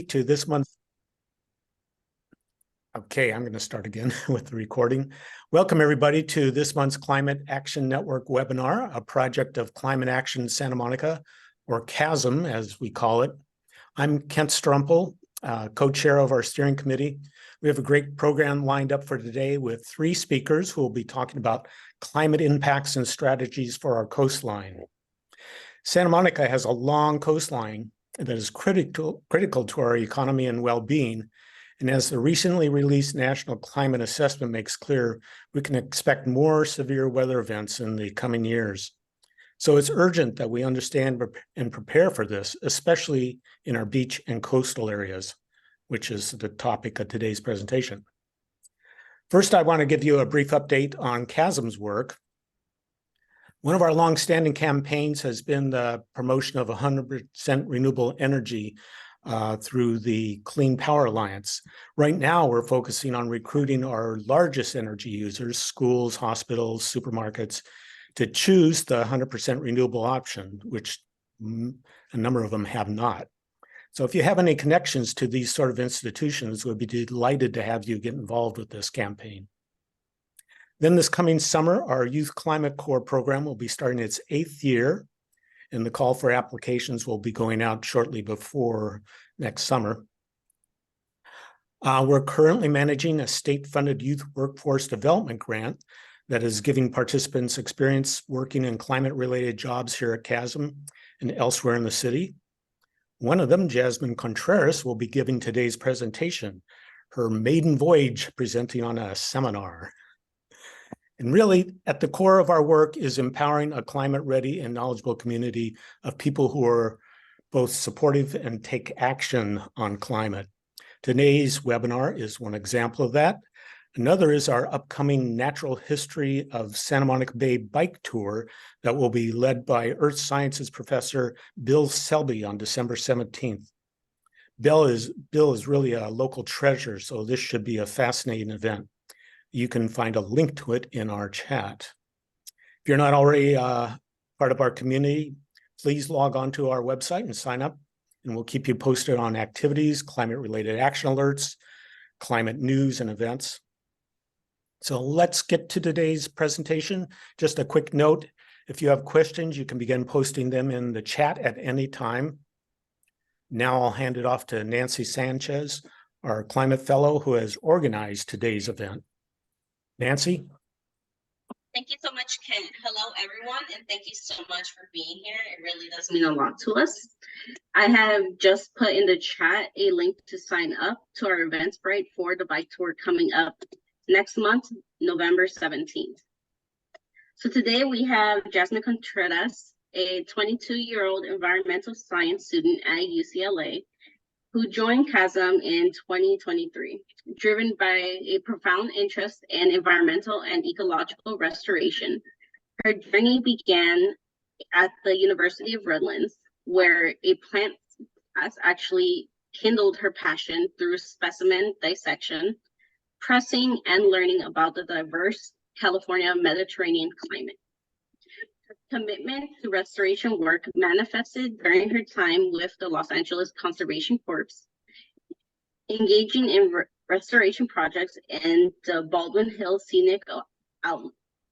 To this month. Okay, I'm going to start again with the recording. Welcome everybody to this month's Climate Action Network webinar, a project of Climate Action Santa Monica, or CASM as we call it. I'm Kent Strumpel, co-chair of our steering committee. We have a great program lined up for today with 3 speakers who will be talking about climate impacts and strategies for our coastline. Santa Monica has a long coastline that is critical to our economy and well-being. And as the recently released National Climate Assessment makes clear, we can expect more severe weather events in the coming years. So it's urgent that we understand and prepare for this, especially in our beach and coastal areas, which is the topic of today's presentation. First, I want to give you a brief update on CASM's work. One of our longstanding campaigns has been the promotion of 100% renewable energy through the Clean Power Alliance. Right now, we're focusing on recruiting our largest energy users, schools, hospitals, supermarkets, to choose the 100% renewable option, which a number of them have not. So if you have any connections to these sort of institutions, we'd be delighted to have you get involved with this campaign. Then this coming summer, our Youth Climate Corps program will be starting its 8th year, and the call for applications will be going out shortly before next summer. We're currently managing a state-funded youth workforce development grant that is giving participants experience working in climate-related jobs here at CASM and elsewhere in the city. One of them, Jasmine Contreras, will be giving today's presentation, her maiden voyage presenting on a seminar. And really, at the core of our work is empowering a climate-ready and knowledgeable community of people who are both supportive and take action on climate. Today's webinar is one example of that. Another is our upcoming Natural History of Santa Monica Bay bike tour that will be led by Earth Sciences professor Bill Selby on December 17th. Bill is really a local treasure, so this should be a fascinating event. You can find a link to it in our chat. If you're not already part of our community, please log on to our website and sign up, and we'll keep you posted on activities, climate-related action alerts, climate news and events. So let's get to today's presentation. Just a quick note, if you have questions, you can begin posting them in the chat at any time. Now I'll hand it off to Nancy Sanchez, our climate fellow who has organized today's event. Nancy? Thank you so much, Ken. Hello, everyone, and thank you so much for being here. It really does mean a lot to us. I have just put in the chat a link to sign up to our Eventbrite for the bike tour coming up next month, November 17th. So today we have Jasmine Contreras, a 22-year-old environmental science student at UCLA, who joined CASM in 2023, driven by a profound interest in environmental and ecological restoration. Her journey began at the University of Redlands, where a plant has actually kindled her passion through specimen dissection, pressing and learning about the diverse California Mediterranean climate. Her commitment to restoration work manifested during her time with the Los Angeles Conservation Corps, engaging in restoration projects in the Baldwin Hills Scenic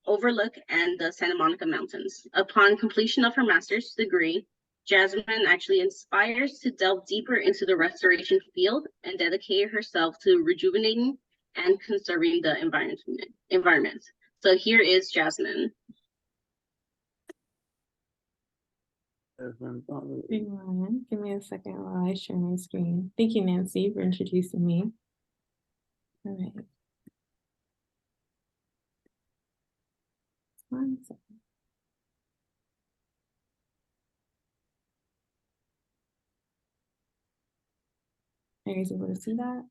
Overlook and the Santa Monica Mountains. Upon completion of her master's degree, Jasmine actually inspires to delve deeper into the restoration field and dedicate herself to rejuvenating and conserving the environment. So here is Jasmine. Everyone, give me a second while I share my screen. Thank you, Nancy, for introducing me. All right. One second. Are you guys able to see that?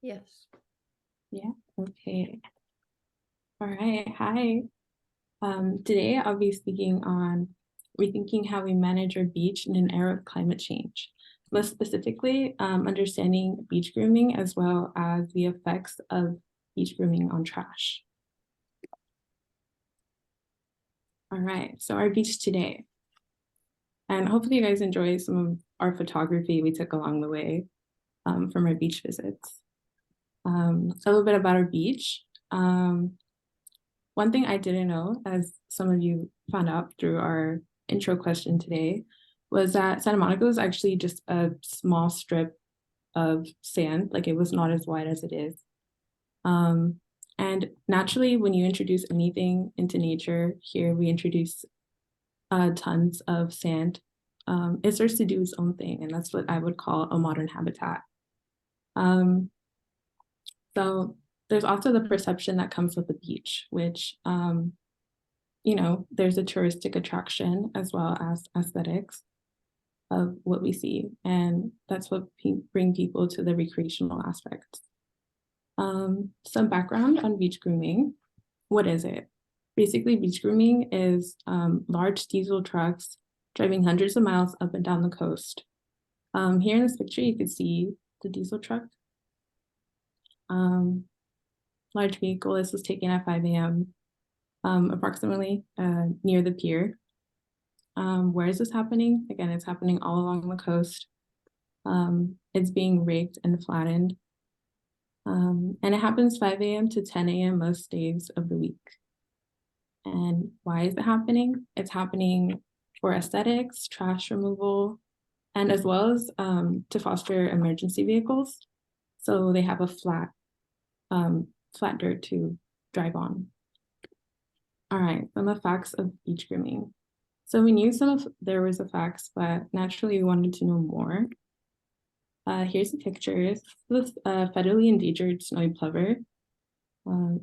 Yes. Yeah, okay. All right, hi. Today I'll be speaking on rethinking how we manage our beach in an era of climate change. Most specifically, understanding beach grooming as well as the effects of beach grooming on trash. All right, so our beach today. And hopefully you guys enjoy some of our photography we took along the way from our beach visits. A little bit about our beach. One thing I didn't know, as some of you found out through our intro question today, was that Santa Monica was actually just a small strip of sand. Like, it was not as wide as it is. And naturally, when you introduce anything into nature, here we introduce tons of sand. It starts to do its own thing, and that's what I would call a modern habitat. So there's also the perception that comes with the beach, which, you know, there's a touristic attraction as well as aesthetics of what we see. And that's what bring people to the recreational aspects. Some background on beach grooming. What is it? Basically, beach grooming is large diesel trucks driving hundreds of miles up and down the coast. Here in this picture, you can see the diesel truck. Large vehicle. This was taken at 5 a.m. Approximately near the pier. Where is this happening? Again, it's happening all along the coast. It's being rigged and flattened. And it happens 5 a.m. to 10 a.m. most days of the week. And why is it happening? It's happening for aesthetics, trash removal, and as well as to foster emergency vehicles. So they have a flat dirt to drive on. All right, some of the facts of beach grooming. So we knew there was the facts, but naturally we wanted to know more. Here's the pictures. This federally endangered snowy plover.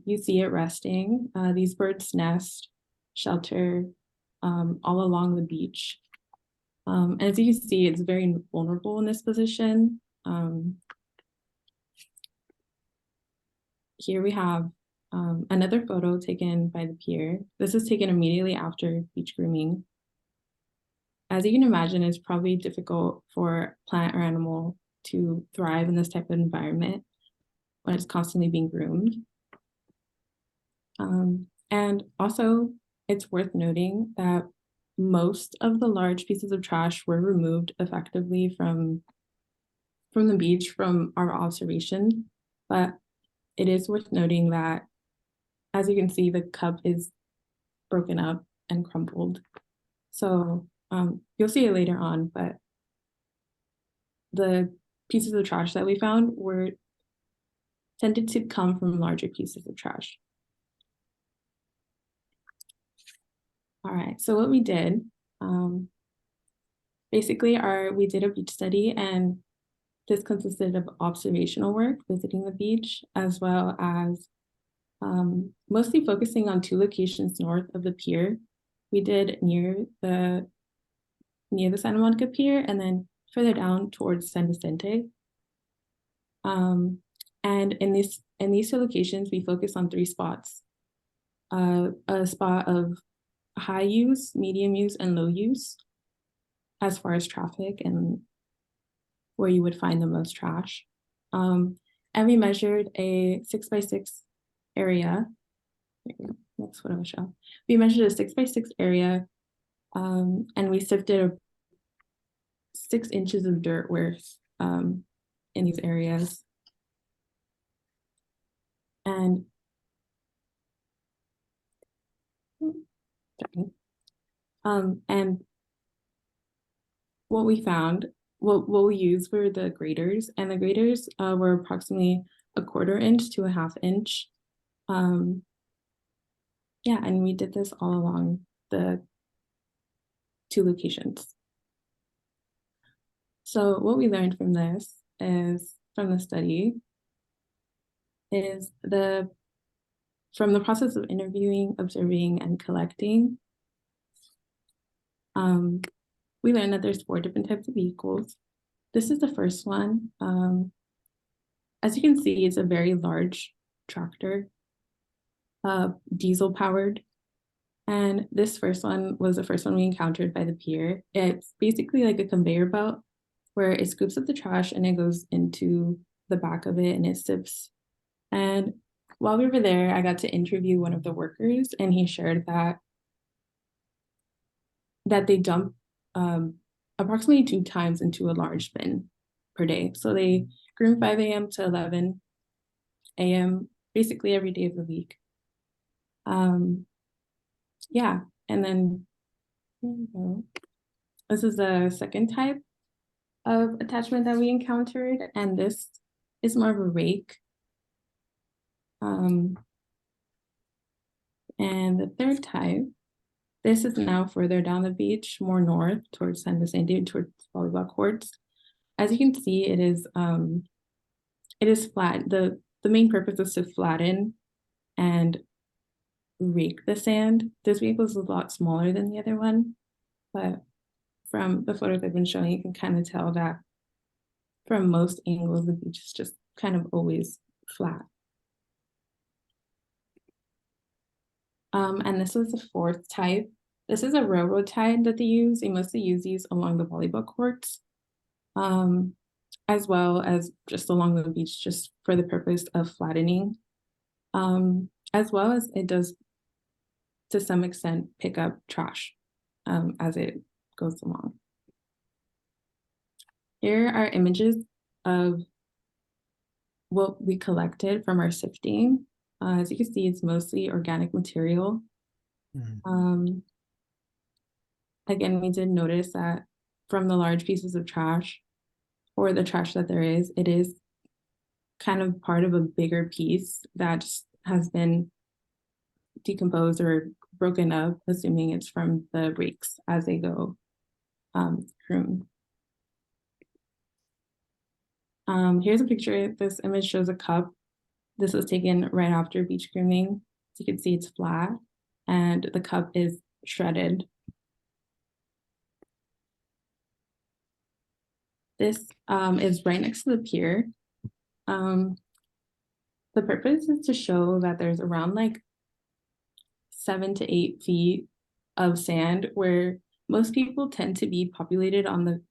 You see it resting. These birds nest, shelter all along the beach. And as you can see, it's very vulnerable in this position. Here we have another photo taken by the pier. This is taken immediately after beach grooming. As you can imagine, it's probably difficult for plant or animal to thrive in this type of environment when it's constantly being groomed. And also, it's worth noting that most of the large pieces of trash were removed effectively from the beach from our observation, but it is worth noting that, as you can see, the cup is broken up and crumpled. So you'll see it later on, but the pieces of trash that we found tended to come from larger pieces of trash. All right, so what we did, basically we did a beach study, and this consisted of observational work, visiting the beach, as well as mostly focusing on 2 locations north of the pier. We did near the Santa Monica Pier, and then further down towards San Vicente. And in these 2 locations, we focused on 3 spots. A spot of high use, medium use, and low use as far as traffic and where you would find the most trash. And we measured a 6x6 area. That's what I was showing. We measured a 6x6 area, and we sifted 6 inches of dirt worth in these areas. And what we found, what we used were the graders, and the graders were approximately 1/4 inch to 1/2 inch. Yeah, and we did this all along the 2 locations. So what we learned from this from the study is from the process of interviewing, observing, and collecting, we learned that there's 4 different types of vehicles. This is the first one. As you can see, it's a very large tractor, diesel powered. And this first one was the first one we encountered by the pier. It's basically like a conveyor belt where it scoops up the trash and it goes into the back of it and it sips. And while we were there, I got to interview one of the workers, and he shared that they dump approximately 2 times into a large bin per day. So they groom 5 a.m. to 11 a.m. basically every day of the week. Yeah, and then here we go. This is the second type of attachment that we encountered, and this is more of a rake. And the third type, this is now further down the beach, more north towards San Vicente, towards volleyball courts. As you can see, it is flat. The main purpose is to flatten and rake the sand. This vehicle is a lot smaller than the other one, but from the photos I've been showing, you can kind of tell that from most angles, the beach is just kind of always flat. And this is the fourth type. This is a railroad tie that they use. They mostly use these along the volleyball courts, as well as just along the beach, just for the purpose of flattening, as well as it does, to some extent, pick up trash as it goes along. Here are images of what we collected from our sifting. As you can see, it's mostly organic material. Again, we did notice that from the large pieces of trash, or the trash that there is, it is kind of part of a bigger piece that has been decomposed or broken up, assuming it's from the rakes as they go groom. Here's a picture. This image shows a cup. This was taken right after beach grooming. So you can see it's flat and the cup is shredded. This is right next to the pier. The purpose is to show that there's around like 7 to 8 feet of sand where most people tend to be populated on the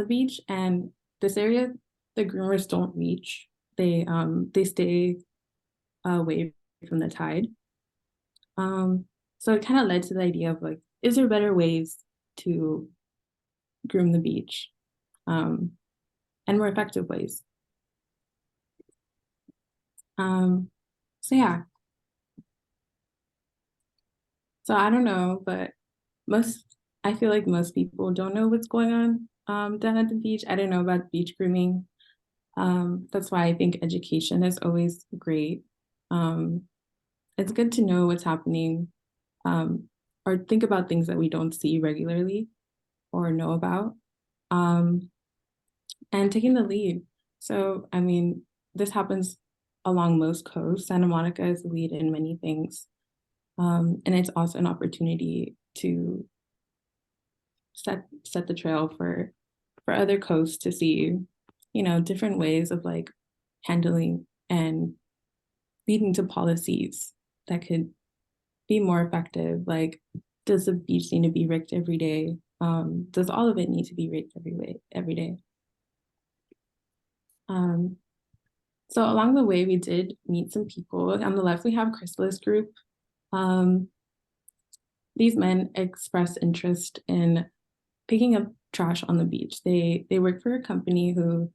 beach, and this area the groomers don't reach. They stay away from the tide. So it kind of led to the idea of like, is there better ways to groom the beach, and more effective ways? So yeah. So I don't know, but I feel like most people don't know what's going on down at the beach. I don't know about beach grooming. That's why I think education is always great. It's good to know what's happening, or think about things that we don't see regularly or know about, and taking the lead. So, I mean, this happens along most coasts. Santa Monica is the lead in many things. And it's also an opportunity to set the trail for other coasts to see, you know, different ways of like handling and leading to policies that could be more effective. Like, does the beach need to be raked every day? Does all of it need to be raked every day? So along the way, we did meet some people. On the left, we have Chrysalis Group. These men expressed interest in picking up trash on the beach. They work for an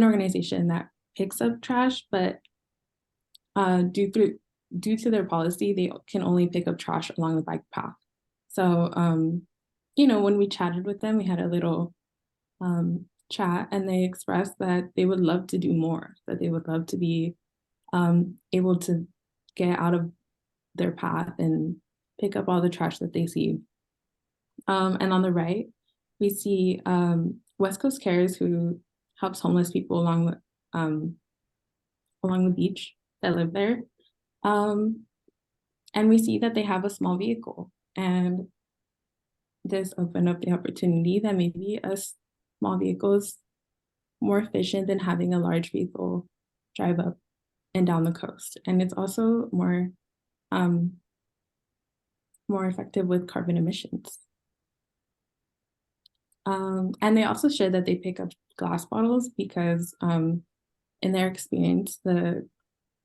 organization that picks up trash, but due to their policy, they can only pick up trash along the bike path. So, you know, when we chatted with them, we had a little chat, and they expressed that they would love to do more, that they would love to be able to get out of their path and pick up all the trash that they see. And on the right, we see West Coast Cares, who helps homeless people along the beach that live there. And we see that they have a small vehicle, and this opened up the opportunity that maybe a small vehicle is more efficient than having a large vehicle drive up and down the coast. And it's also more effective with carbon emissions. And they also shared that they pick up glass bottles because in their experience, the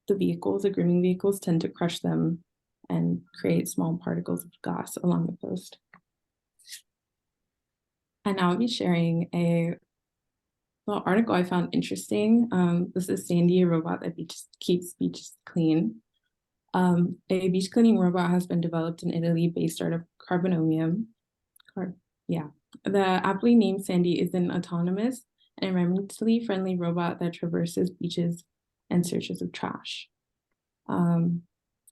grooming vehicles tend to crush them and create small particles of glass along the coast. And I'll be sharing a little article I found interesting. This is Sandy, a robot that keeps beaches clean. A beach cleaning robot has been developed in Italy based out of Carbonomium. The aptly named Sandy is an autonomous and environmentally friendly robot that traverses beaches and searches of trash.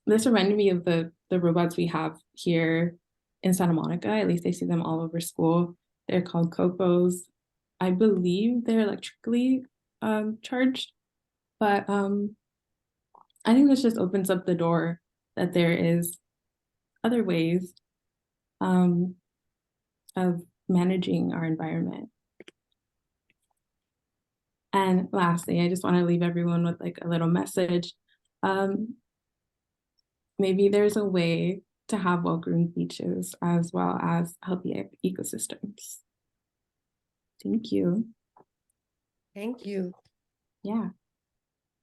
This reminded me of the robots we have here in Santa Monica. At least I see them all over school. They're called Cocos. I believe they're electrically charged, but I think this just opens up the door that there is other ways of managing our environment. And lastly, I just want to leave everyone with like a little message. Maybe there's a way to have well-groomed beaches as well as healthy ecosystems. Thank you. Thank you. Yeah.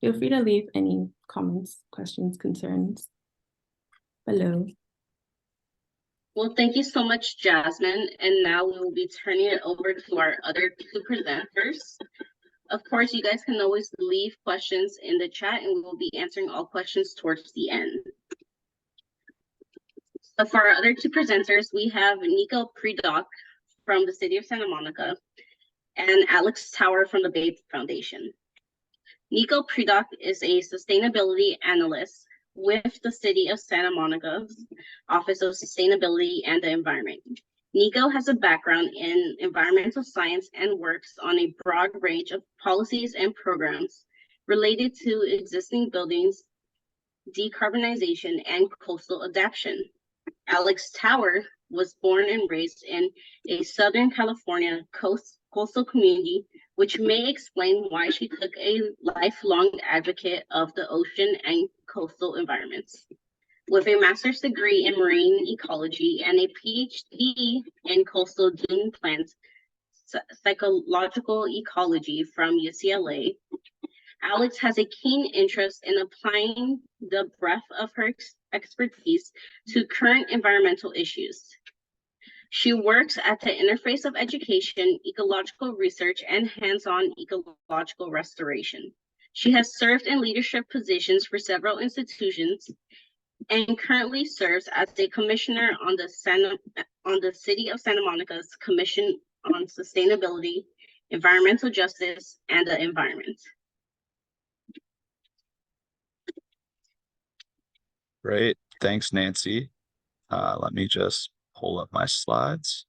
Feel free to leave any comments, questions, concerns below. Well, thank you so much, Jasmine. And now we will be turning it over to our other two presenters. Of course, you guys can always leave questions in the chat and we will be answering all questions towards the end. So for our other two presenters, we have Nico Predock from the city of Santa Monica and Alex Tower from the Bay Foundation. Nico Predock is a sustainability analyst with the city of Santa Monica's Office of Sustainability and the Environment. Nico has a background in environmental science and works on a broad range of policies and programs related to existing buildings, decarbonization, and coastal adaptation. Alex Tower was born and raised in a Southern California coastal community, which may explain why she took a lifelong advocate of the ocean and coastal environments. With a master's degree in marine ecology and a PhD in coastal dune plant psychological ecology from UCLA, Alex has a keen interest in applying the breadth of her expertise to current environmental issues. She works at the interface of education, ecological research, and hands-on ecological restoration. She has served in leadership positions for several institutions and currently serves as a commissioner on the City of Santa Monica's Commission on Sustainability, Environmental Justice, and the Environment. Great. Thanks, Nancy. Let me just pull up my slides.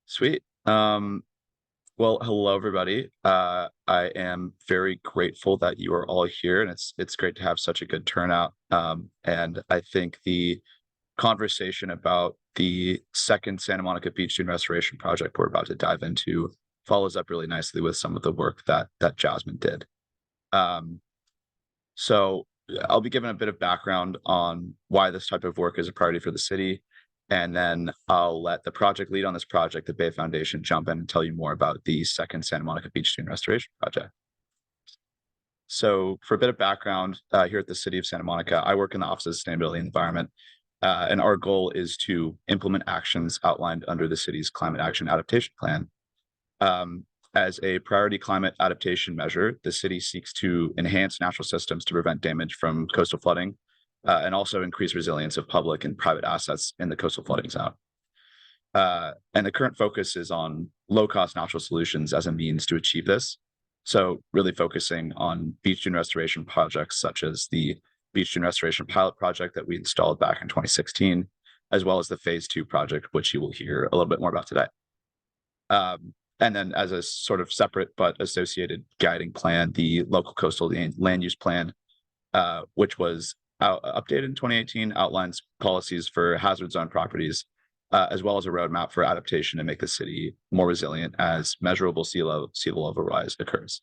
Sweet. Well, hello, everybody. I am very grateful that you are all here, and it's great to have such a good turnout. And I think the conversation about the second Santa Monica Beach Dune Restoration project we're about to dive into follows up really nicely with some of the work that Jasmine did. So I'll be giving a bit of background on why this type of work is a priority for the city, and then I'll let the project lead on this project, the Bay Foundation, jump in and tell you more about the second Santa Monica Beach Dune Restoration project. So for a bit of background, here at the City of Santa Monica, I work in the Office of Sustainability and Environment, and our goal is to implement actions outlined under the city's Climate Action Adaptation Plan. As a priority climate adaptation measure, the city seeks to enhance natural systems to prevent damage from coastal flooding, and also increase resilience of public and private assets in the coastal flooding zone. And the current focus is on low-cost natural solutions as a means to achieve this. So really focusing on beach dune restoration projects such as the Beach Dune Restoration Pilot Project that we installed back in 2016, as well as the Phase 2 project, which you will hear a little bit more about today. And then as a sort of separate but associated guiding plan, the local coastal land use plan, which was updated in 2018, outlines policies for hazard zone properties, as well as a roadmap for adaptation to make the city more resilient as measurable sea level rise occurs.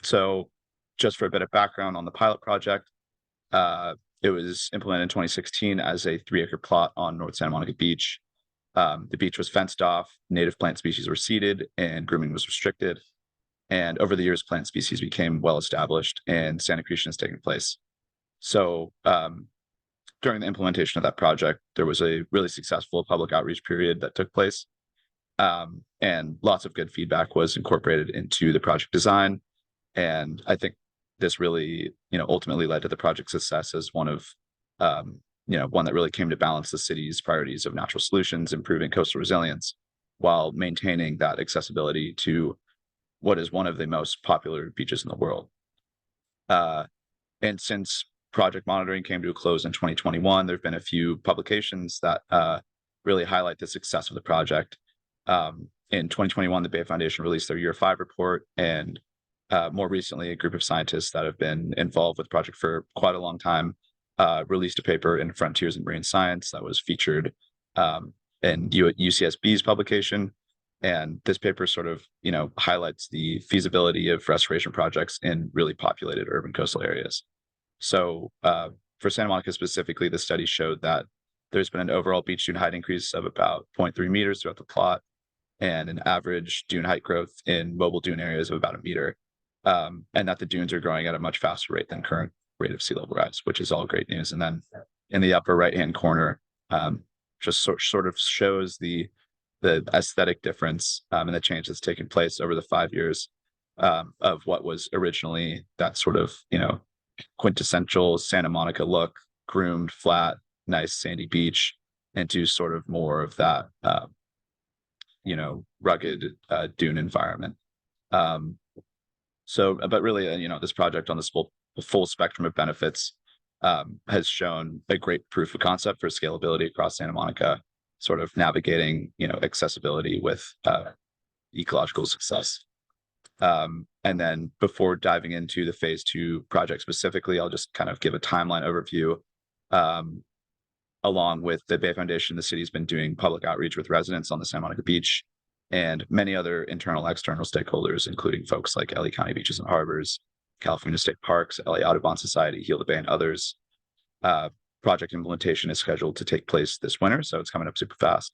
So just for a bit of background on the pilot project, it was implemented in 2016 as a 3-acre plot on North Santa Monica Beach. The beach was fenced off, native plant species were seeded, and grooming was restricted. And over the years, plant species became well established and sand accretion has taken place. So during the implementation of that project, there was a really successful public outreach period that took place. And lots of good feedback was incorporated into the project design. And I think this really, ultimately led to the project success as one of, one that really came to balance the city's priorities of natural solutions, improving coastal resilience, while maintaining that accessibility to what is one of the most popular beaches in the world. And since project monitoring came to a close in 2021, there have been a few publications that really highlight the success of the project. In 2021, the Bay Foundation released their Year 5 report, and more recently, a group of scientists that have been involved with the project for quite a long time released a paper in Frontiers in Marine Science that was featured in UCSB's publication. And this paper sort of, highlights the feasibility of restoration projects in really populated urban coastal areas. So for Santa Monica specifically, the study showed that there's been an overall beach dune height increase of about 0.3 meters throughout the plot, and an average dune height growth in mobile dune areas of about 1 meter, and that the dunes are growing at a much faster rate than current rate of sea level rise, which is all great news. And then in the upper right-hand corner, just sort of shows the aesthetic difference and the change that's taken place over the 5 years of what was originally that sort of, quintessential Santa Monica look, groomed, flat, nice sandy beach, into sort of more of that, rugged dune environment. But really, this project on the full spectrum of benefits has shown a great proof of concept for scalability across Santa Monica, sort of navigating, accessibility with ecological success. And then before diving into the phase 2 project specifically, I'll just kind of give a timeline overview. Along with the Bay Foundation, the city's been doing public outreach with residents on the Santa Monica Beach and many other internal, external stakeholders, including folks like LA County Beaches and Harbors, California State Parks, LA Audubon Society, Heal the Bay, and others. Project implementation is scheduled to take place this winter, so it's coming up super fast.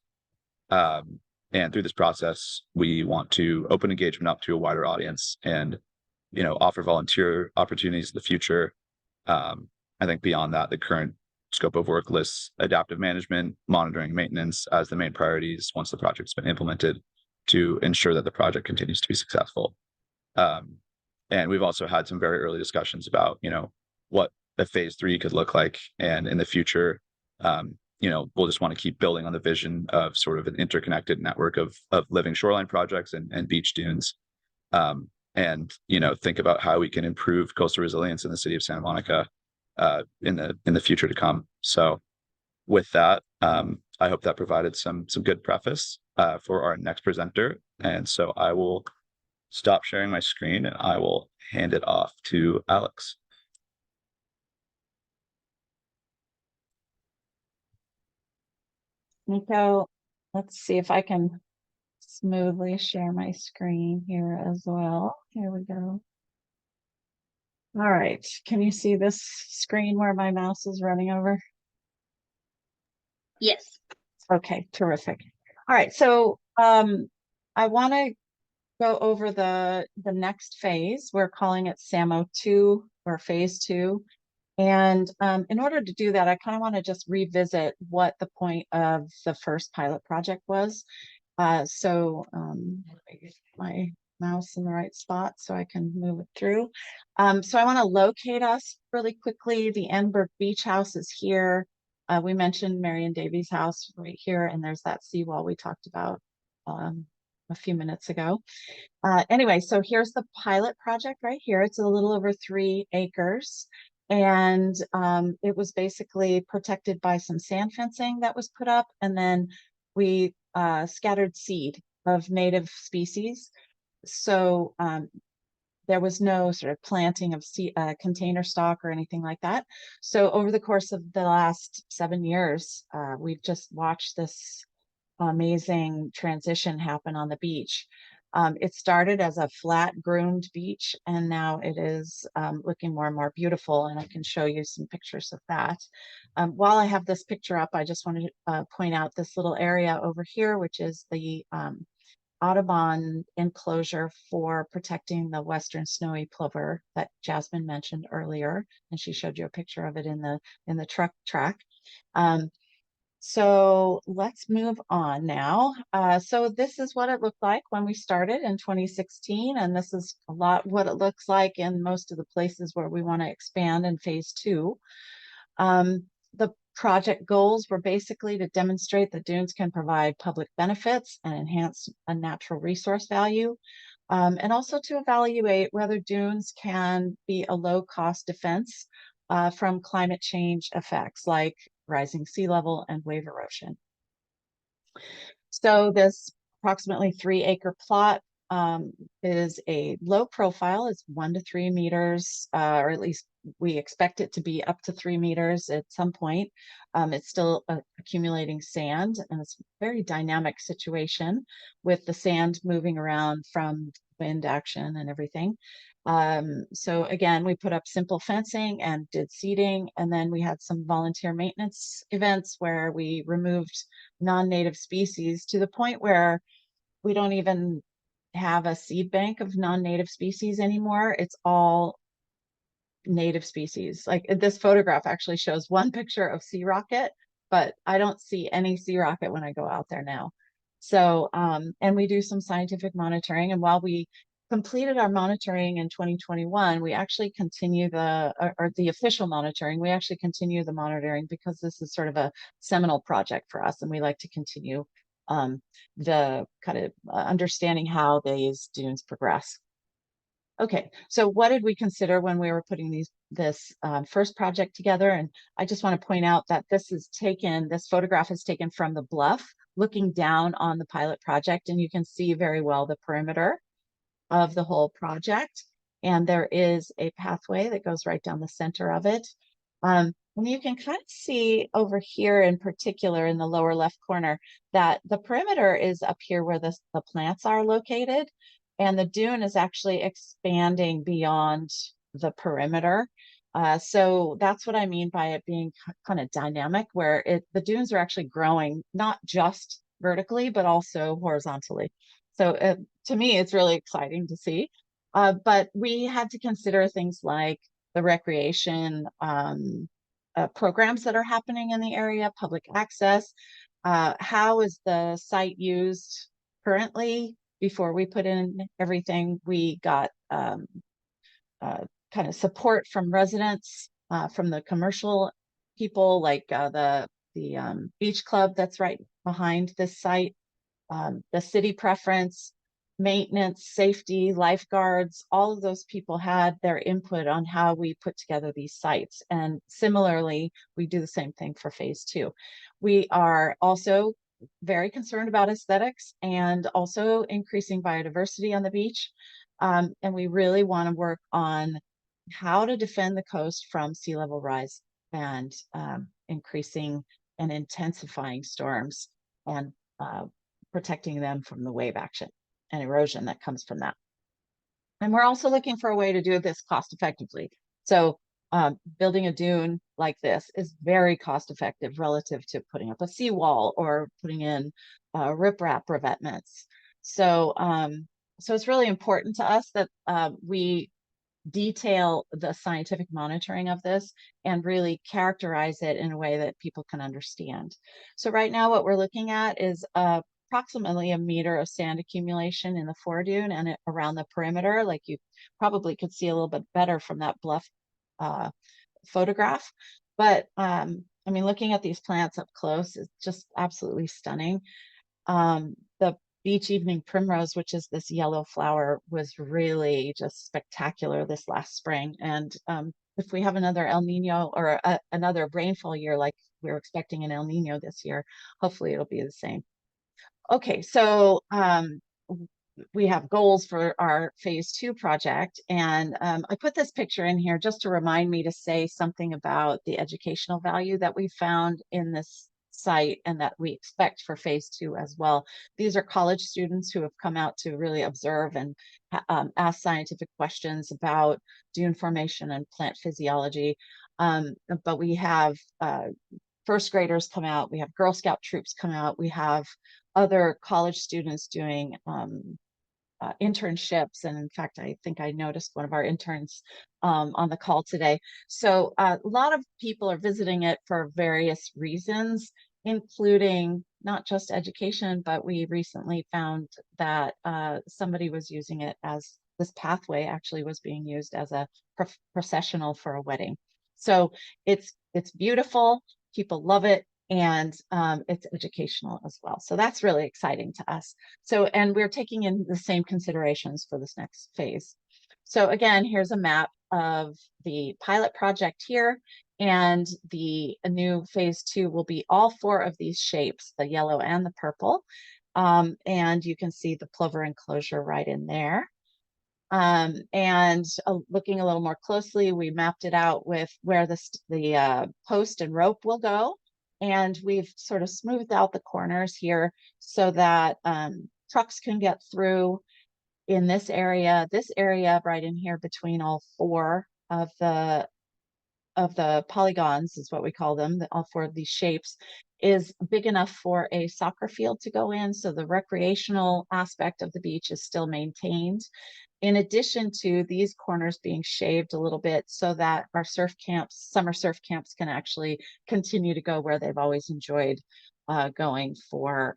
And through this process, we want to open engagement up to a wider audience and, offer volunteer opportunities in the future. I think beyond that, the current scope of work lists adaptive management, monitoring, maintenance as the main priorities once the project's been implemented to ensure that the project continues to be successful. And we've also had some very early discussions about, what a phase 3 could look like. And in the future, we'll just want to keep building on the vision of sort of an interconnected network of living shoreline projects and beach dunes. And, think about how we can improve coastal resilience in the city of Santa Monica in the future to come. So with that, I hope that provided some good preface for our next presenter. And so I will stop sharing my screen and I will hand it off to Alex. Nico, let's see if I can smoothly share my screen here as well. Here we go. All right, can you see this screen where my mouse is running over? Yes. Okay, terrific. All right, so I want to go over the next phase. We're calling it SAMO 2 or phase 2. And in order to do that, I kind of want to just revisit what the point of the first pilot project was. So get my mouse in the right spot so I can move it through. So I want to locate us really quickly. The Enberg Beach House is here. We mentioned Marion Davies' house right here, and there's that seawall we talked about a few minutes ago. Anyway, so here's the pilot project right here. It's a little over 3 acres. And it was basically protected by some sand fencing that was put up. And then we scattered seed of native species. So there was no sort of planting of container stock or anything like that. So over the course of the last 7 years, we've just watched this amazing transition happen on the beach. It started as a flat groomed beach, and now it is looking more and more beautiful, and I can show you some pictures of that. While I have this picture up, I just wanted to point out this little area over here, which is the Audubon enclosure for protecting the western snowy plover that Jasmine mentioned earlier, and she showed you a picture of it in the truck track. So let's move on now. So this is what it looked like when we started in 2016, and this is a lot what it looks like in most of the places where we want to expand in phase 2. The project goals were basically to demonstrate that dunes can provide public benefits and enhance a natural resource value, and also to evaluate whether dunes can be a low-cost defense from climate change effects like rising sea level and wave erosion. So this approximately 3-acre plot is a low profile. It's 1 to 3 meters, or at least we expect it to be up to 3 meters at some point. It's still accumulating sand, and it's a very dynamic situation with the sand moving around from wind action and everything. So again, we put up simple fencing and did seeding, and then we had some volunteer maintenance events where we removed non-native species to the point where we don't even have a seed bank of non-native species anymore. It's all native species. Like this photograph actually shows one picture of sea rocket, but I don't see any sea rocket when I go out there now. So, and we do some scientific monitoring, and while we completed our monitoring in 2021, we actually continue or the official monitoring, we actually continue the monitoring because this is sort of a seminal project for us, and we like to continue the kind of understanding how these dunes progress. Okay, so what did we consider when we were putting this first project together? And I just want to point out that this photograph is taken from the bluff, looking down on the pilot project, and you can see very well the perimeter of the whole project. And there is a pathway that goes right down the center of it. And you can kind of see over here in particular in the lower left corner that the perimeter is up here where the plants are located, and the dune is actually expanding beyond the perimeter. So that's what I mean by it being kind of dynamic, where the dunes are actually growing, not just vertically, but also horizontally. So to me, it's really exciting to see. But we had to consider things like the recreation programs that are happening in the area, public access. How is the site used currently? Before we put in everything, we got kind of support from residents, from the commercial people, like the beach club that's right behind this site, the city preference, maintenance, safety, lifeguards, all of those people had their input on how we put together these sites. And similarly, we do the same thing for phase 2. We are also very concerned about aesthetics and also increasing biodiversity on the beach. And we really want to work on how to defend the coast from sea level rise and increasing and intensifying storms and protecting them from the wave action and erosion that comes from that. And we're also looking for a way to do this cost effectively. So building a dune like this is very cost effective relative to putting up a seawall or putting in riprap revetments. So, so it's really important to us that we detail the scientific monitoring of this and really characterize it in a way that people can understand. So right now what we're looking at is approximately 1 meter of sand accumulation in the foredune and around the perimeter, like you probably could see a little bit better from that bluff photograph. But I mean, looking at these plants up close is just absolutely stunning. The beach evening primrose, which is this yellow flower, was really just spectacular this last spring. And if we have another El Nino or another rainfall year, like we're expecting an El Nino this year, hopefully it'll be the same. Okay, so we have goals for our phase 2 project. And I put this picture in here just to remind me to say something about the educational value that we found in this site and that we expect for phase 2 as well. These are college students who have come out to really observe and ask scientific questions about dune formation and plant physiology. But we have first graders come out, we have Girl Scout troops come out, we have other college students doing internships. And in fact, I think I noticed one of our interns on the call today. So a lot of people are visiting it for various reasons, including not just education, but we recently found that somebody was using it as this pathway actually was being used as a processional for a wedding. So it's beautiful, people love it, and it's educational as well. So that's really exciting to us. So, and we're taking in the same considerations for this next phase. So again, here's a map of the pilot project here, and the new phase 2 will be all 4 of these shapes, the yellow and the purple. And you can see the plover enclosure right in there. And looking a little more closely, we mapped it out with where the post and rope will go. And we've sort of smoothed out the corners here so that trucks can get through in this area right in here between all 4 of the polygons is what we call them, all 4 of these shapes, is big enough for a soccer field to go in. So the recreational aspect of the beach is still maintained, in addition to these corners being shaved a little bit so that our surf camps, summer surf camps, can actually continue to go where they've always enjoyed going for,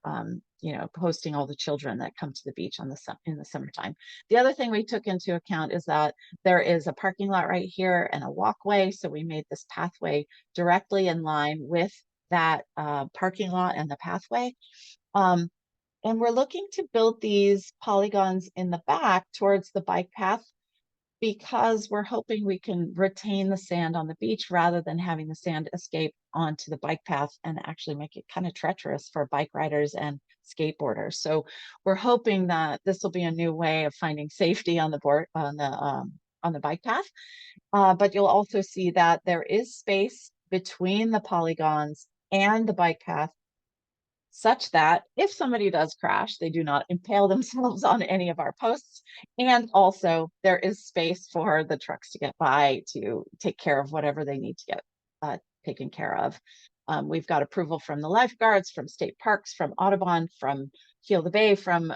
hosting all the children that come to the beach in the summertime. The other thing we took into account is that there is a parking lot right here and a walkway. So we made this pathway directly in line with that parking lot and the pathway. And we're looking to build these polygons in the back towards the bike path because we're hoping we can retain the sand on the beach rather than having the sand escape onto the bike path and actually make it kind of treacherous for bike riders and skateboarders. So we're hoping that this will be a new way of finding safety on the bike path. But you'll also see that there is space between the polygons and the bike path, such that if somebody does crash, they do not impale themselves on any of our posts. And also there is space for the trucks to get by to take care of whatever they need to get taken care of. We've got approval from the lifeguards, from state parks, from Audubon, from Heal the Bay, from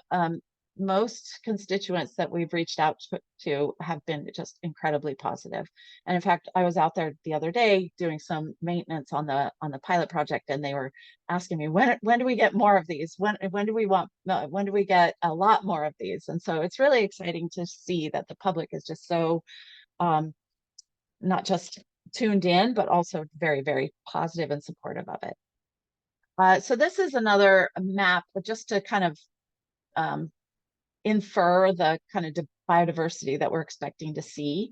most constituents that we've reached out to have been just incredibly positive. And in fact, I was out there the other day doing some maintenance on the pilot project, and they were asking me, when do we get more of these? When do we get a lot more of these? And so it's really exciting to see that the public is just so not just tuned in, but also very, very positive and supportive of it. So this is another map just to kind of infer the kind of biodiversity that we're expecting to see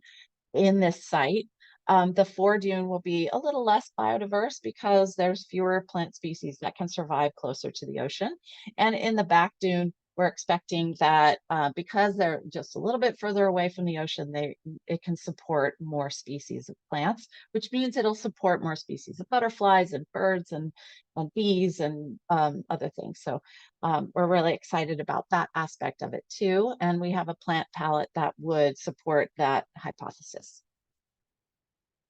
in this site. The foredune will be a little less biodiverse because there's fewer plant species that can survive closer to the ocean. And in the back dune, we're expecting that because they're just a little bit further away from the ocean, it can support more species of plants, which means it'll support more species of butterflies and birds and bees and other things. So we're really excited about that aspect of it too. And we have a plant palette that would support that hypothesis.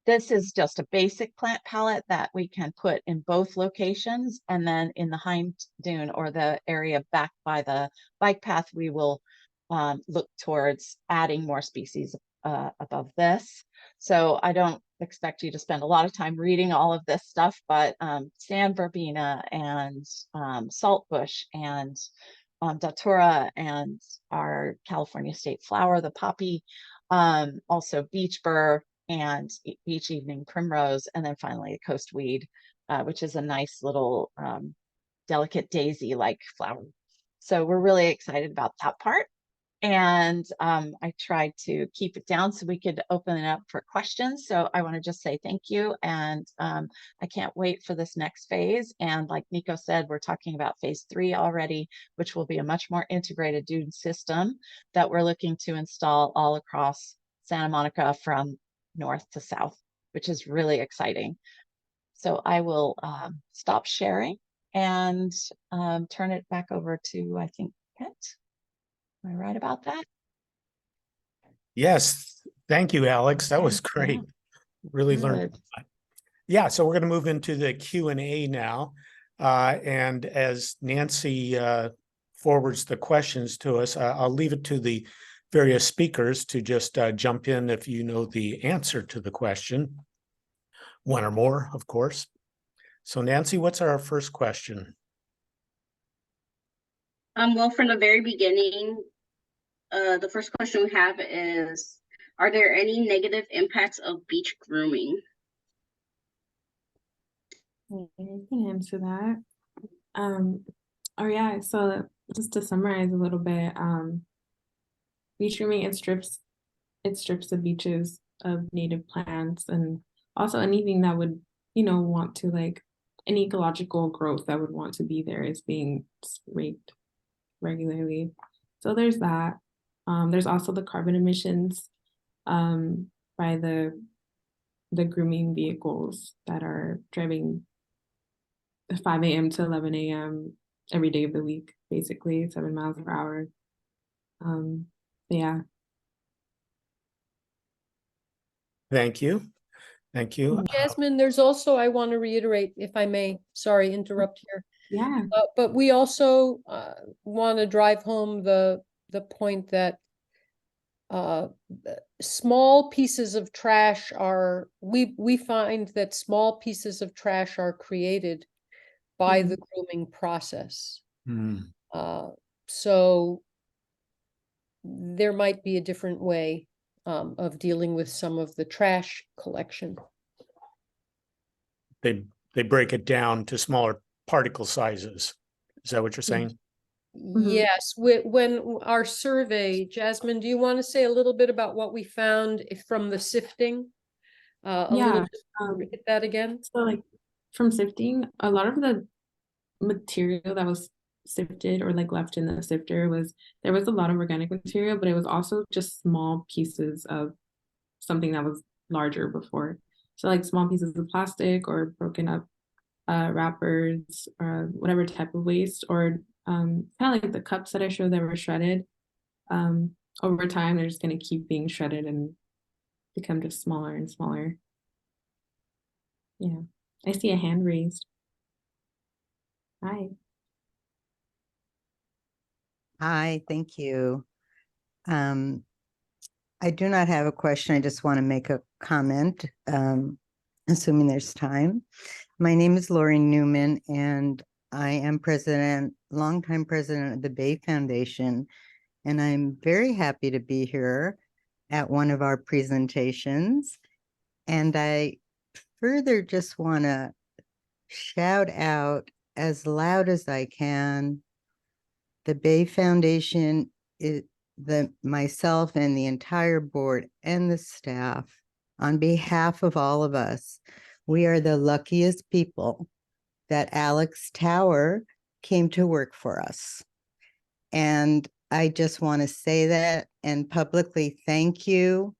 This is just a basic plant palette that we can put in both locations. And then in the hind dune, or the area back by the bike path, we will look towards adding more species above this. So I don't expect you to spend a lot of time reading all of this stuff, but sand verbena and saltbush and datura and our California state flower, the poppy, also beach burr, and beach evening primrose, and then finally a coast weed, which is a nice little delicate daisy-like flower. So we're really excited about that part. And I tried to keep it down so we could open it up for questions. So I want to just say thank you. And I can't wait for this next phase. And like Nico said, we're talking about phase 3 already, which will be a much more integrated dune system that we're looking to install all across Santa Monica from north to south, which is really exciting. So I will stop sharing and turn it back over to, I think, Kent. Am I right about that? Yes, thank you, Alex. That was Okay, great. Really learned. Good. Yeah, so we're going to move into the Q&A now. And as Nancy forwards the questions to us, I'll leave it to the various speakers to just jump in if you know the answer to the question. One or more, of course. So Nancy, what's our first question? Well, from the very beginning, the first question we have is, are there any negative impacts of beach grooming? I can answer that. Oh yeah, so just to summarize a little bit, beach grooming, it strips the beaches of native plants and also anything that would, want to like any ecological growth that would want to be there is being raked regularly. So there's that. There's also the carbon emissions by the grooming vehicles that are driving 5 a.m. to 11 a.m. every day of the week, basically 7 miles per hour. Yeah. Thank you. Thank you. Jasmine, there's also, I want to reiterate, if I may, sorry, interrupt here. Yeah. But we also want to drive home the point that small pieces of trash are, we find that small pieces of trash are created by the grooming process. Mm. So there might be a different way of dealing with some of the trash collection. They break it down to smaller particle sizes. Is that what you're saying? Yes, when our survey, Jasmine, do you want to say a little bit about what we found from the sifting? Yeah. Hit that again. So like from sifting, a lot of the material that was sifted or like left in the sifter there was a lot of organic material, but it was also just small pieces of something that was larger before. So like small pieces of plastic or broken up wrappers or whatever type of waste, or kind of like the cups that I showed that were shredded. Over time, they're just going to keep being shredded and become just smaller and smaller. Yeah, I see a hand raised. Hi. Hi, thank you. I do not have a question. I just want to make a comment, assuming there's time. My name is Lori Newman, and I am longtime president of the Bay Foundation, and I'm very happy to be here at one of our presentations. And I further just want to shout out as loud as I can, the Bay Foundation, myself and the entire board and the staff, on behalf of all of us, we are the luckiest people that Alex Tower came to work for us. And I just want to say that and publicly thank you.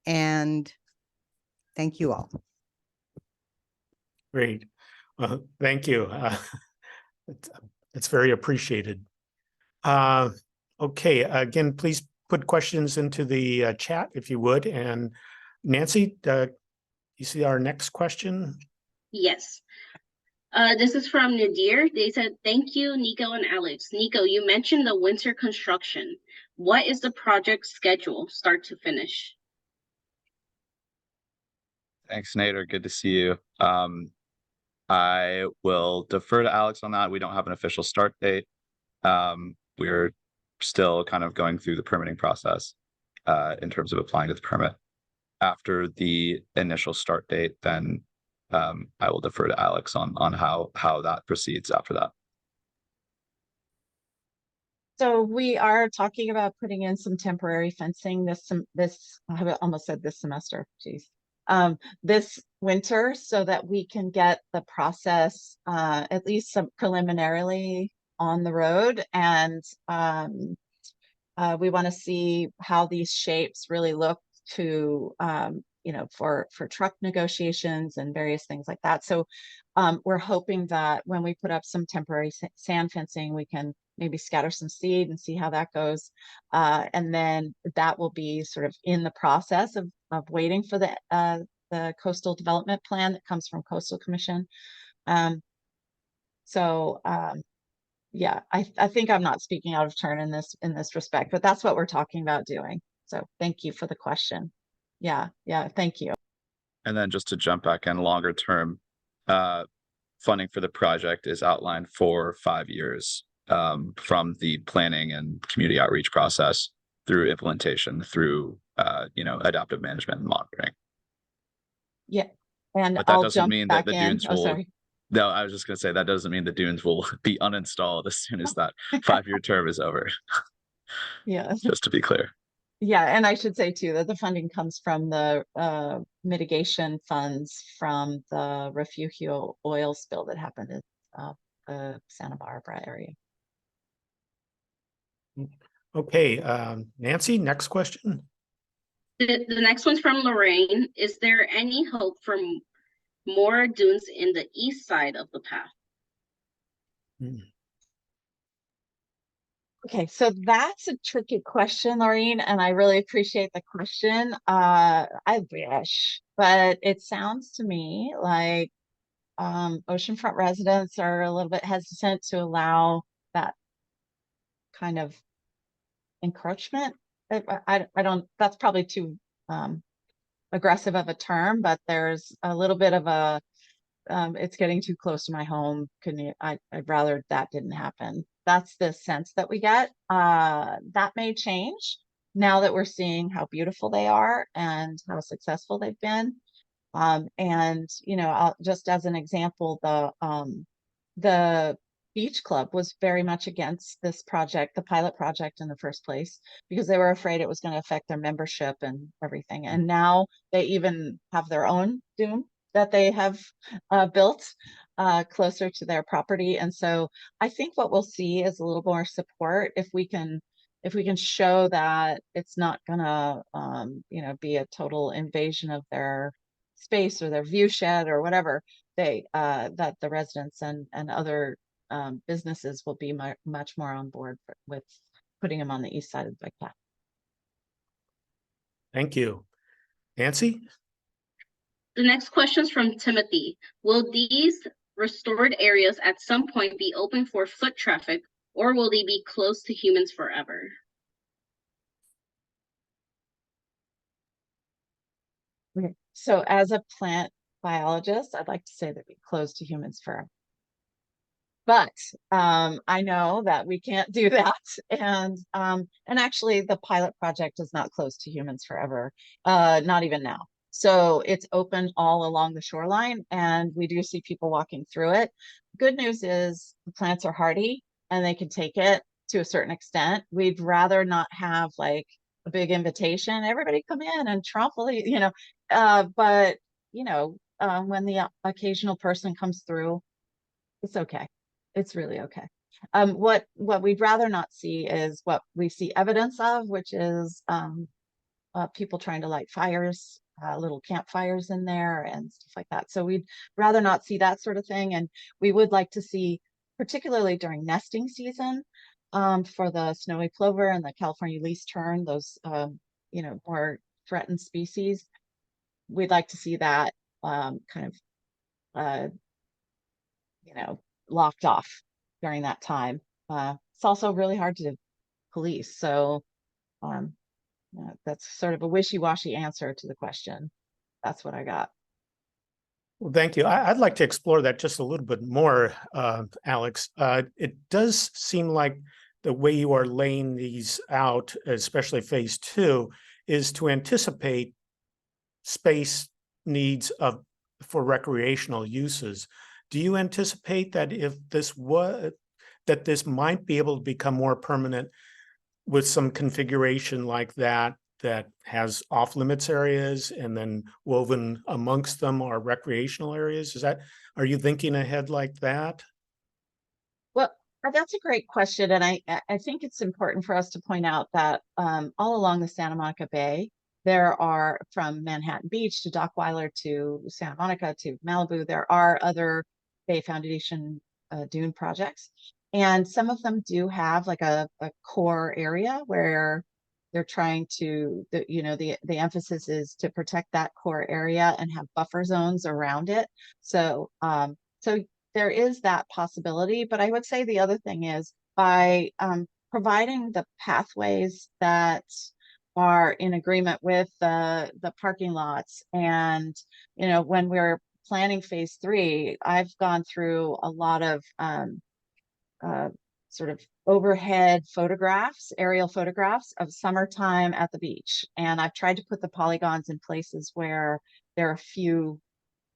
And thank you all. Great. Well, thank you. It's very appreciated. Okay, again, please put questions into the chat if you would. And Nancy, you see our next question? Yes. This is from Nadir. They said, thank you, Nico and Alex. Nico, you mentioned the winter construction. What is the project schedule, start to finish? Thanks, Nader. Good to see you. I will defer to Alex on that. We don't have an official start date. We're still kind of going through the permitting process in terms of applying to the permit. After the initial start date, then I will defer to Alex on how that proceeds after that. So we are talking about putting in some temporary fencing I almost said this semester, geez. This winter, so that we can get the process at least some preliminarily on the road. And we want to see how these shapes really look to you know, for truck negotiations and various things like that. So we're hoping that when we put up some temporary sand fencing, we can maybe scatter some seed and see how that goes. And then that will be sort of in the process of waiting for the coastal development plan that comes from Coastal Commission. Yeah, I think I'm not speaking out of turn in this respect, but that's what we're talking about doing. So thank you for the question. Yeah, thank you. And then just to jump back in, longer term, funding for the project is outlined for 5 years, from the planning and community outreach process through implementation, through you know, adaptive management and monitoring. Yeah, and But that I'll doesn't jump mean that back the in. dunes Oh, will. sorry. No, I was just gonna say that doesn't mean the dunes will be uninstalled as soon as that 5-year term is over. Yeah. Just to be clear. Yeah, and I should say too that the funding comes from the mitigation funds from the Refugio oil spill that happened in the Santa Barbara area. Okay, Nancy, next question. The next one's from Lorraine. Is there any hope for more dunes in the east side of the path? Okay, so that's a tricky question, Laureen, and I really appreciate the question. I wish, but it sounds to me like oceanfront residents are a little bit hesitant to allow that kind of encroachment. I don't, that's probably too aggressive of a term, but there's a little bit of a it's getting too close to my home. I'd rather that didn't happen. That's the sense that we get. That may change now that we're seeing how beautiful they are and how successful they've been. And you know, just as an example, the beach club was very much against this project, the pilot project in the first place, because they were afraid it was going to affect their membership and everything. And now they even have their own dune that they have built closer to their property. And so I think what we'll see is a little more support if we can show that it's not gonna you know, be a total invasion of their space or their view shed or whatever. That the residents and other businesses will be much more on board with putting them on the east side of the bike path. Thank you. Nancy? The next question is from Timothy. Will these restored areas at some point be open for foot traffic, or will they be closed to humans forever? Okay. So as a plant biologist, I'd like to say that we close to humans forever. But I know that we can't do that. And actually the pilot project is not closed to humans forever, not even now. So it's open all along the shoreline, and we do see people walking through it. Good news is the plants are hardy and they can take it to a certain extent. We'd rather not have like a big invitation, everybody come in and trample, you know, but you know, when the occasional person comes through, it's okay. It's really okay. What we'd rather not see is what we see evidence of, which is people trying to light fires, little campfires in there and stuff like that. So we'd rather not see that sort of thing. And we would like to see, particularly during nesting season, for the snowy plover and the California least tern, those you know, more threatened species, we'd like to see that kind of you know, locked off during that time. It's also really hard to police. So that's sort of a wishy-washy answer to the question. That's what I got. Well, thank you. I'd like to explore that just a little bit more, Alex. It does seem like the way you are laying these out, especially phase 2, is to anticipate space needs for recreational uses. Do you anticipate that if this might be able to become more permanent with some configuration like that has off limits areas, and then woven amongst them are recreational areas? Are you thinking ahead like that? Well, that's a great question. And I think it's important for us to point out that all along the Santa Monica Bay, there are, from Manhattan Beach to Dockweiler to Santa Monica to Malibu, there are other Bay Foundation dune projects. And some of them do have like a core area where they're trying to, the emphasis is to protect that core area and have buffer zones around it. So, so there is that possibility. But I would say the other thing is by providing the pathways that are in agreement with the parking lots. And, when we're planning phase 3, I've gone through a lot of sort of overhead photographs, aerial photographs of summertime at the beach. And I've tried to put the polygons in places where there are few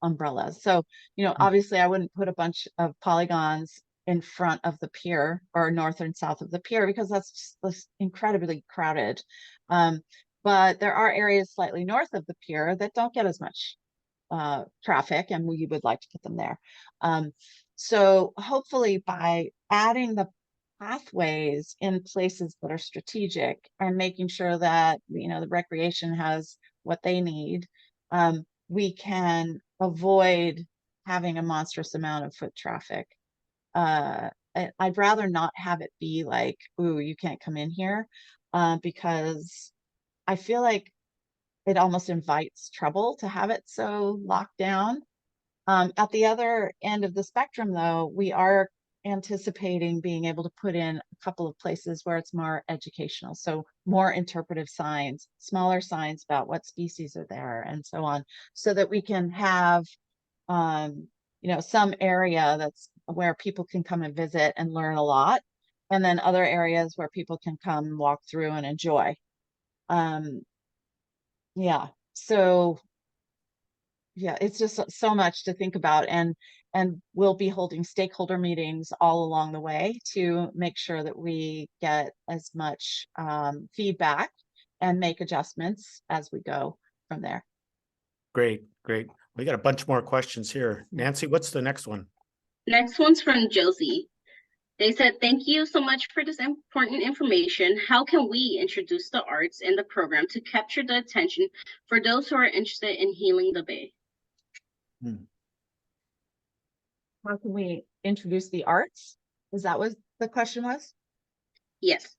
umbrellas. So, obviously I wouldn't put a bunch of polygons in front of the pier or north and south of the pier because that's incredibly crowded. But there are areas slightly north of the pier that don't get as much traffic, and we would like to put them there. So hopefully by adding the pathways in places that are strategic and making sure that, the recreation has what they need, we can avoid having a monstrous amount of foot traffic. I'd rather not have it be like, ooh, you can't come in here, because I feel like it almost invites trouble to have it so locked down. At the other end of the spectrum, though, we are anticipating being able to put in a couple of places where it's more educational. So more interpretive signs, smaller signs about what species are there and so on, so that we can have, some area that's where people can come and visit and learn a lot. And then other areas where people can come walk through and enjoy. Yeah. So yeah, it's just so much to think about, and we'll be holding stakeholder meetings all along the way to make sure that we get as much feedback and make adjustments as we go from there. Great, great. We got a bunch more questions here. Nancy, what's the next one? Next one's from Josie. They said, thank you so much for this important information. How can we introduce the arts in the program to capture the attention for those who are interested in healing the Bay? How can we introduce the arts? Is that what the question was? Yes.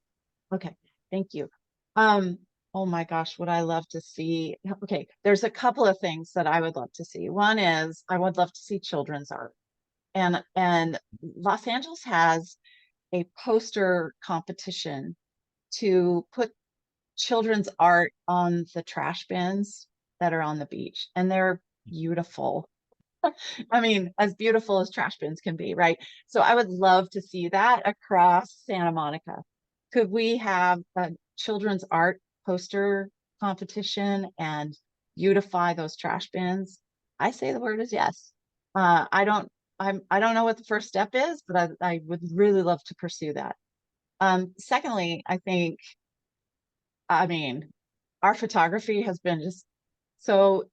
Okay, thank you. Oh my gosh, would I love to see? Okay, there's a couple of things that I would love to see. One is I would love to see children's art. And Los Angeles has a poster competition to put children's art on the trash bins that are on the beach, and they're beautiful. I mean, as beautiful as trash bins can be, right? So I would love to see that across Santa Monica. Could we have a children's art poster competition and beautify those trash bins? I say the word is yes. I don't know what the first step is, but I would really love to pursue that. Secondly, I mean, our photography has been just so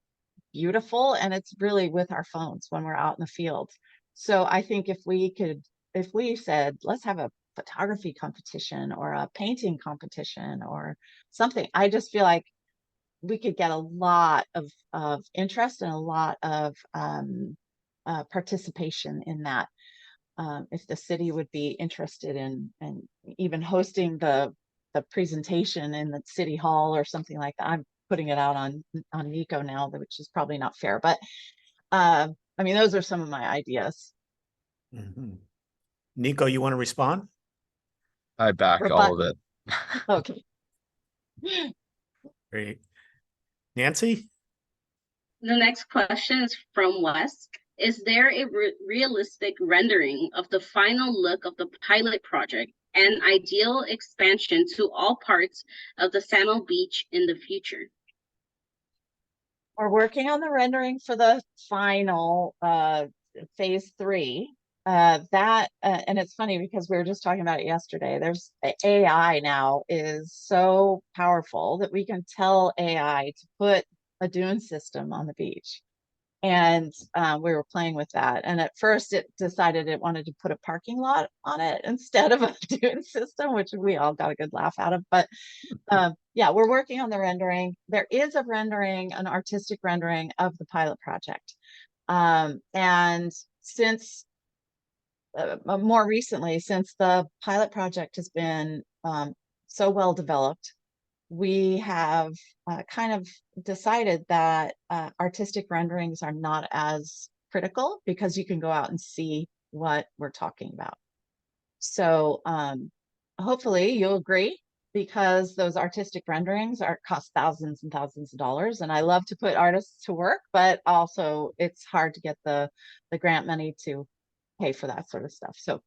beautiful, and it's really with our phones when we're out in the field. So I think if we said, let's have a photography competition or a painting competition or something, I just feel like we could get a lot of interest and a lot of participation in that. If the city would be interested in even hosting the presentation in the city hall or something like that. I'm putting it out on Nico now, which is probably not fair, but I mean, those are some of my ideas. Nico, you want to respond? I back all of it. Okay. Great. Nancy? The next question is from Wes. Is there a realistic rendering of the final look of the pilot project and ideal expansion to all parts of the Samo Beach in the future? We're working on the rendering for the final phase 3. And it's funny because we were just talking about it yesterday. There's AI now is so powerful that we can tell AI to put a dune system on the beach. And we were playing with that. And at first it decided it wanted to put a parking lot on it instead of a dune system, which we all got a good laugh out of. But yeah, we're working on the rendering. There is a rendering, an artistic rendering of the pilot project. And since more recently, since the pilot project has been so well developed, we have kind of decided that artistic renderings are not as critical because you can go out and see what we're talking about. So hopefully you'll agree, because those artistic renderings cost thousands and thousands of dollars. And I love to put artists to work, but also it's hard to get the grant money to pay for that sort of stuff. So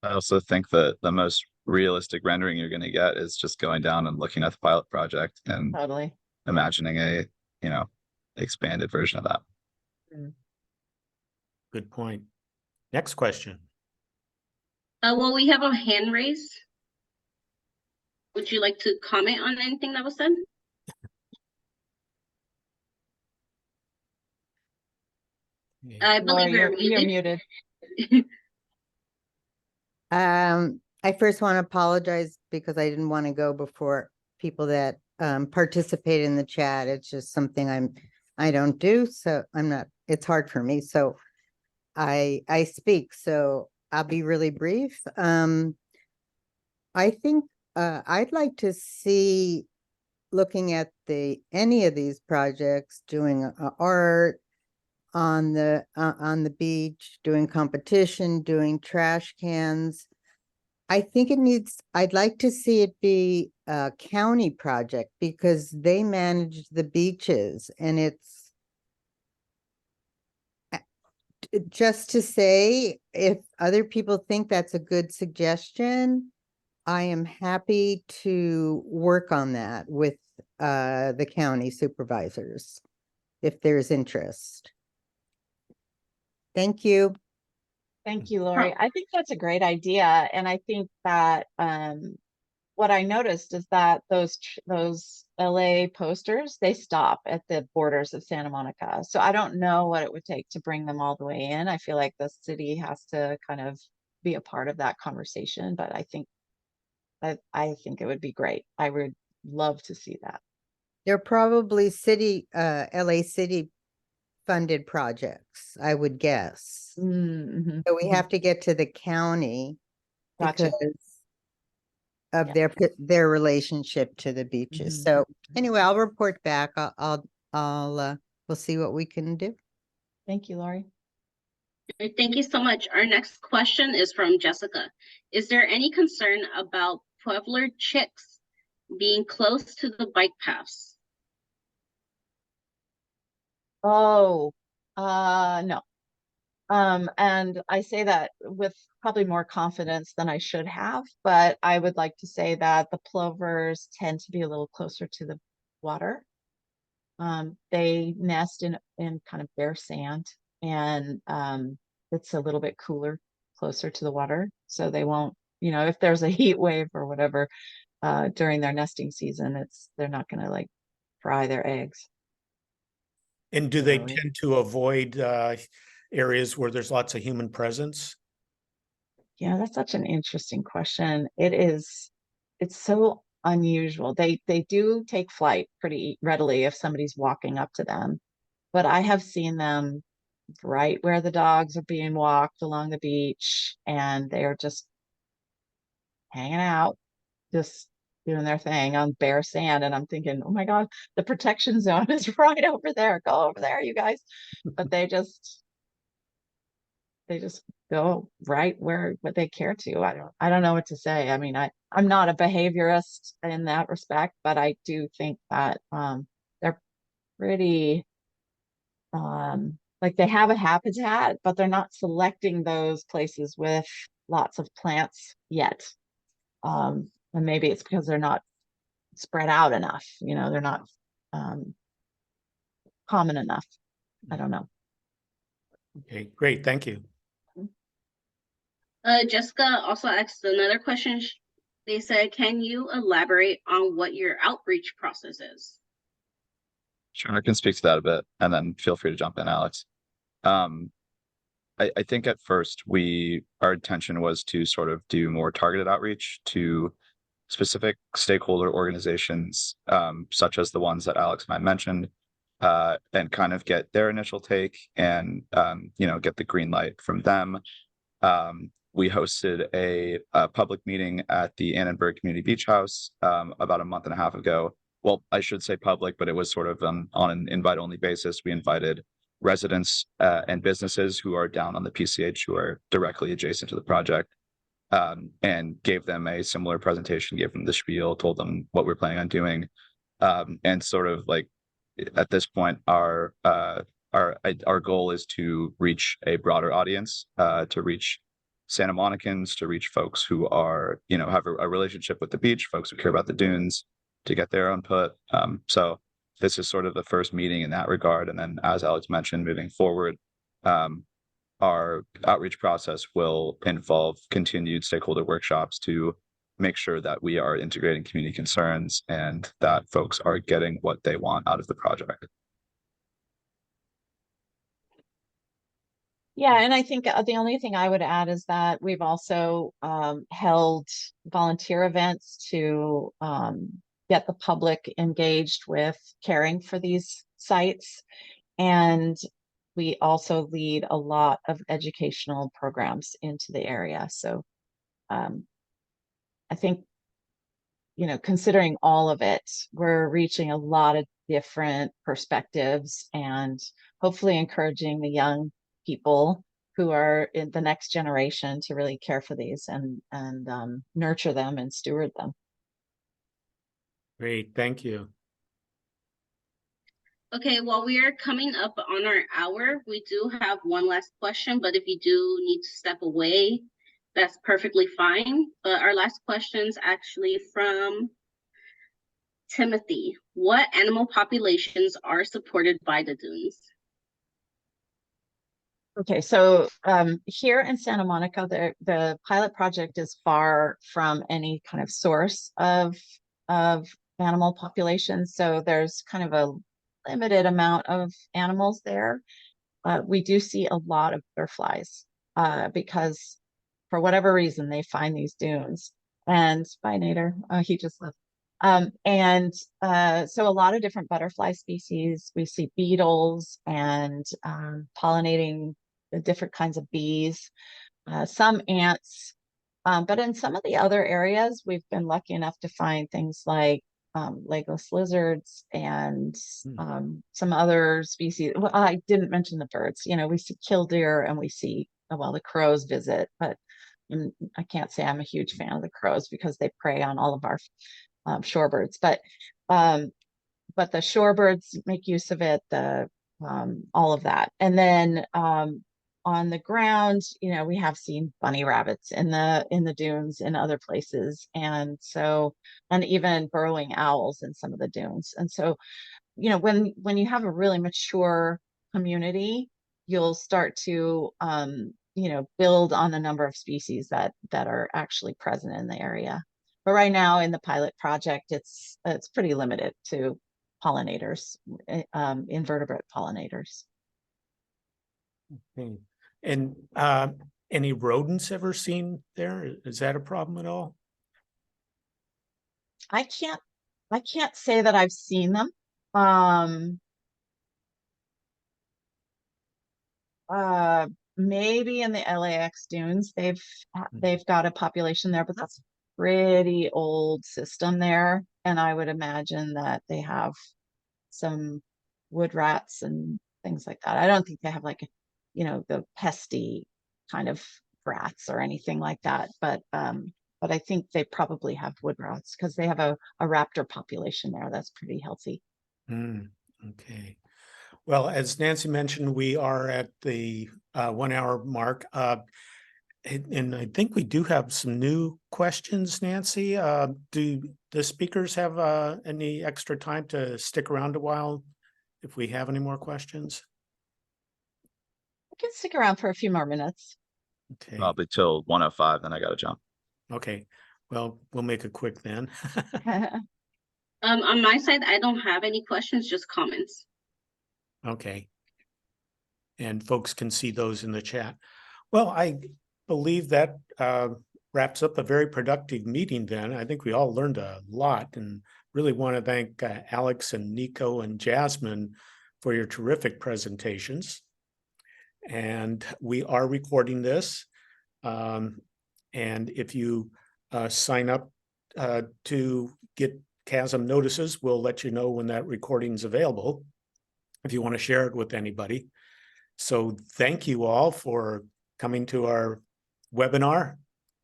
I also think that the most realistic rendering you're going to get is just going down and looking at the pilot project and totally. imagining a, expanded version of that. Good point. Next question. Well, we have a hand raised. Would you like to comment on anything that was said? I believe Laura, you're muted. I first want to apologize because I didn't want to go before people that participate in the chat. It's just something I don't do, so it's hard for me. So I speak, so I'll be really brief. I think I'd like to see, looking at any of these projects, doing art on the beach, doing competition, doing trash cans. I think I'd like to see it be a county project because they manage the beaches, and it's just to say, if other people think that's a good suggestion, I am happy to work on that with the county supervisors if there's interest. Thank you. Thank you, Lori. I think that's a great idea. And I think that what I noticed is that those LA posters, they stop at the borders of Santa Monica. So I don't know what it would take to bring them all the way in. I feel like the city has to kind of be a part of that conversation, but I think it would be great. I would love to see that. They're probably LA city funded projects, I would guess. Mm-hmm. So we have to get to the county Gotcha. because of Yeah. their relationship to the beaches. Mhm. So anyway, I'll report back. We'll see what we can do. Thank you, Lori. Thank you so much. Our next question is from Jessica. Is there any concern about Puebler chicks being close to the bike paths? Oh, no. And I say that with probably more confidence than I should have, but I would like to say that the plovers tend to be a little closer to the water. They nest in kind of bare sand, and it's a little bit cooler closer to the water, so they won't, if there's a heat wave or whatever during their nesting season, they're not going to like fry their eggs. And do they Really? tend to avoid areas where there's lots of human presence? Yeah, that's such an interesting question. It's so unusual. They do take flight pretty readily if somebody's walking up to them, but I have seen them right where the dogs are being walked along the beach, and they're just hanging out, just doing their thing on bare sand. And I'm thinking, oh my God, the protection zone is right over there. Go over there, you guys. But they just go right where what they care to. I don't know what to say. I mean, I'm not a behaviorist in that respect, but I do think that they're pretty like they have a habitat, but they're not selecting those places with lots of plants yet. And maybe it's because they're not spread out enough, they're not common enough. I don't know. Okay, great. Thank you. Jessica also asked another question. They said, can you elaborate on what your outreach process is? Sure, I can speak to that a bit, and then feel free to jump in, Alex. I think at first our intention was to sort of do more targeted outreach to specific stakeholder organizations, such as the ones that Alex and I mentioned, and kind of get their initial take and, get the green light from them. We hosted a public meeting at the Annenberg Community Beach House about a month and a half ago. Well, I should say public, but it was sort of on an invite-only basis. We invited residents and businesses who are down on the PCH who are directly adjacent to the project, and gave them a similar presentation, gave them the spiel, told them what we're planning on doing, and sort of like at this point, our goal is to reach a broader audience, to reach Santa Monicans, to reach folks who are, have a relationship with the beach, folks who care about the dunes, to get their input. So this is sort of the first meeting in that regard. And then, as Alex mentioned, moving forward, our outreach process will involve continued stakeholder workshops to make sure that we are integrating community concerns and that folks are getting what they want out of the project. Yeah, and I think the only thing I would add is that we've also held volunteer events to get the public engaged with caring for these sites. And we also lead a lot of educational programs into the area. So I think, considering all of it, we're reaching a lot of different perspectives and hopefully encouraging the young people who are in the next generation to really care for these and nurture them and steward them. Great, thank you. Okay, while we are coming up on our hour, we do have one last question, but if you do need to step away, that's perfectly fine. But our last question is actually from Timothy. What animal populations are supported by the dunes? Okay, so here in Santa Monica, the pilot project is far from any kind of source of animal populations. So there's kind of a limited amount of animals there. We do see a lot of butterflies because for whatever reason they find these dunes. And bye, Nader. He just left. So a lot of different butterfly species. We see beetles and pollinating the different kinds of bees, some ants. But in some of the other areas, we've been lucky enough to find things like legless lizards and some other species. Well, I didn't mention the birds. We see killdeer and we see, well, the crows visit, but I can't say I'm a huge fan of the crows because they prey on all of our shorebirds. But the shorebirds make use of it, all of that. And then on the ground, we have seen bunny rabbits in the dunes in other places, and even burrowing owls in some of the dunes. And so, when you have a really mature community, you'll start to build on the number of species that are actually present in the area. But right now in the pilot project, it's pretty limited to pollinators, invertebrate pollinators. Okay. And any rodents ever seen there? Is that a problem at all? I can't say that I've seen them. Maybe in the LAX dunes, they've got a population there, but that's a pretty old system there. And I would imagine that they have some wood rats and things like that. I don't think they have like the pesty kind of rats or anything like that. But I think they probably have wood rats because they have a raptor population there that's pretty healthy. Okay. Well, as Nancy mentioned, we are at the 1 hour mark. And I think we do have some new questions, Nancy. Do the speakers have any extra time to stick around a while if we have any more questions? I can stick around for a few more minutes. Okay. Probably till 1:05, then I gotta jump. Okay. Well, we'll make it quick then. On my side, I don't have any questions, just comments. Okay. And folks can see those in the chat. Well, I believe that wraps up a very productive meeting then. I think we all learned a lot and really want to thank Alex and Nico and Jasmine for your terrific presentations. And we are recording this. And if you sign up to get CASM notices, we'll let you know when that recording is available if you want to share it with anybody. So thank you all for coming to our webinar,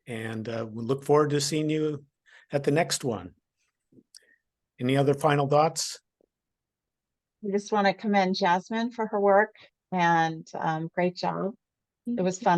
and we look forward to seeing you at the next one. Any other final thoughts? I just want to commend Jasmine for her work and great job. It was fun.